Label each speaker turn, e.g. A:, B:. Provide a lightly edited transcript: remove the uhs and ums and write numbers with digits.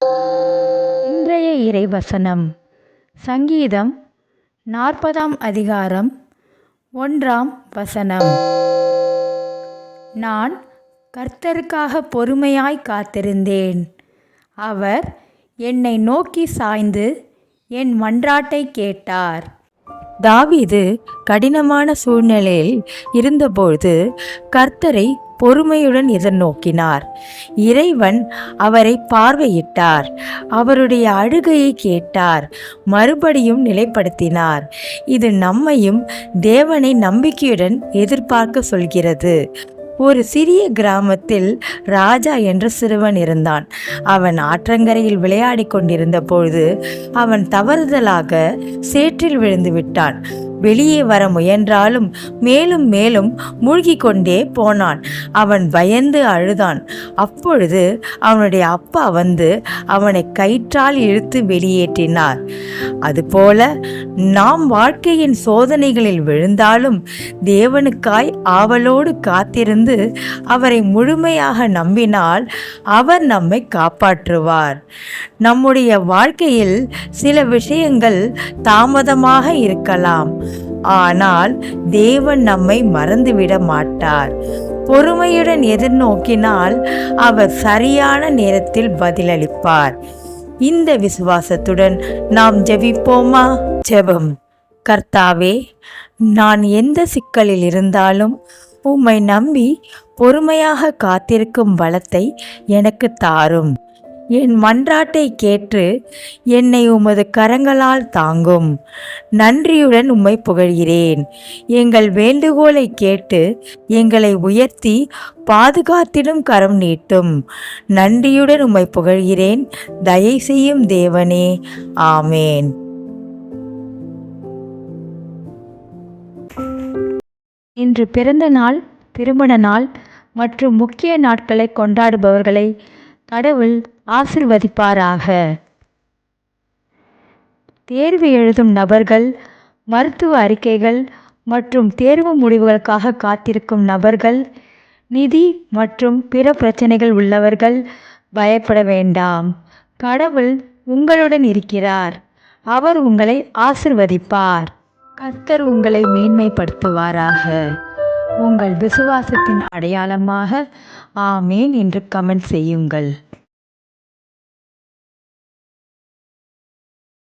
A: இன்றைய இறைவசனம் சங்கீதம் 40ஆம் அதிகாரம் 1ஆம் வசனம். நான் கர்த்தருக்காக பொறுமையாய் காத்திருந்தேன். அவர் என்னை நோக்கி சாய்ந்து என் மன்றாட்டை கேட்டார். தாவீது கடினமான சூழ்நிலையில் இருந்தபோது கர்த்தரை பொறுமையுடன் எதிர்நோக்கினார். இறைவன் அவரை பார்வையிட்டார். அவருடைய அழுகையை கேட்டார். மறுபடியும் நிலைப்படுத்தினார். இது நம்மையும் தேவனை நம்பிக்கையுடன் எதிர்பார்க்க சொல்கிறது. ஒரு சிறிய கிராமத்தில் ராஜா என்ற சிறுவன் இருந்தான். அவன் ஆற்றங்கரையில் விளையாடி கொண்டிருந்த பொழுது அவன் தவறுதலாக சேற்றில் விழுந்து விட்டான். வெளியே வர முயன்றாலும் மேலும் மேலும் மூழ்கி கொண்டே போனான். அவன் பயந்து அழுதான். அப்பொழுது அவனுடைய அப்பா வந்து அவனை கயிற்றால் இழுத்து வெளியேற்றினார். அதுபோல நாம் வாழ்க்கையின் சோதனைகளில் விழுந்தாலும் தேவனுக்காய் ஆவலோடு காத்திருந்து அவரை முழுமையாக நம்பினால் அவர் நம்மை காப்பாற்றுவார். நம்முடைய வாழ்க்கையில் சில விஷயங்கள் தாமதமாக இருக்கலாம், ஆனால் தேவன் நம்மை மறந்துவிட மாட்டார். பொறுமையுடன் எதிர்நோக்கினால் அவர் சரியான நேரத்தில் பதிலளிப்பார். இந்த விசுவாசத்துடன் நாம் ஜெபிப்போமா? ஜெபம். கர்த்தாவே, நான் எந்த சிக்கலில் இருந்தாலும் உம்மை நம்பி பொறுமையாக காத்திருக்கும் பலத்தை எனக்கு தாரும். என் மன்றாட்டை கேட்டு என்னை உமது கரங்களால் தாங்கும். நன்றியுடன் உம்மை புகழ்கிறேன். எங்கள் வேண்டுகோளை கேட்டு எங்களை உயர்த்தி பாதுகாத்திடும் கரம் நீட்டும். நன்றியுடன் உம்மை புகழ்கிறேன். தயை செய்யும் தேவனே, ஆமேன். இன்று பிறந்த நாள், திருமண நாள் மற்றும் முக்கிய நாட்களை கொண்டாடுபவர்களை கடவுள் ஆசிர்வதிப்பாராக. தேர்வு எழுதும் நபர்கள், மருத்துவ அறிக்கைகள் மற்றும் தேர்வு முடிவுகளுக்காக காத்திருக்கும் நபர்கள், நிதி மற்றும் பிற பிரச்சனைகள் உள்ளவர்கள் பயப்பட வேண்டாம். கடவுள் உங்களுடன் இருக்கிறார். அவர் உங்களை ஆசிர்வதிப்பார். கர்த்தர் உங்களை மேன்மைப்படுத்துவாராக. உங்கள் விசுவாசத்தின் அடையாளமாக ஆமேன் என்று கமெண்ட் செய்யுங்கள்.